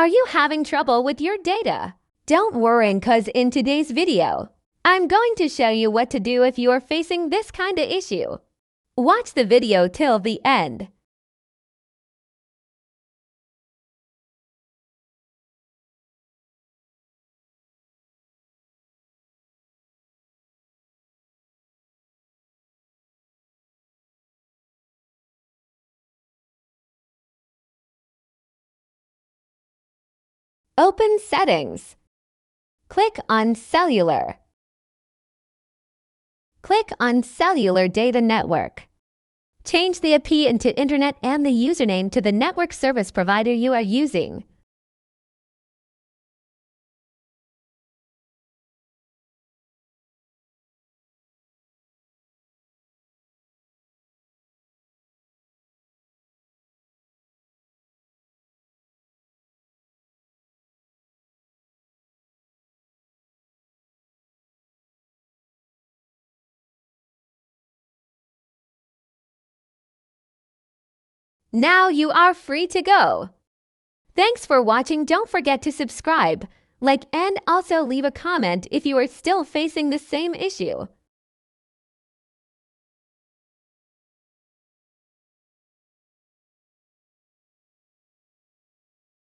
Are you having trouble with your data? Don't worry, cause in today's video, I'm going to show you what to do if you are facing this kind of issue. Watch the video till the end. Open Settings. Click on Cellular. Click on Cellular Data Network. Change the IP into Internet and the username to the network service provider you are using. Now you are free to go. Thanks for watching. Don't forget to subscribe, like, and also leave a comment if you are still facing the same issue.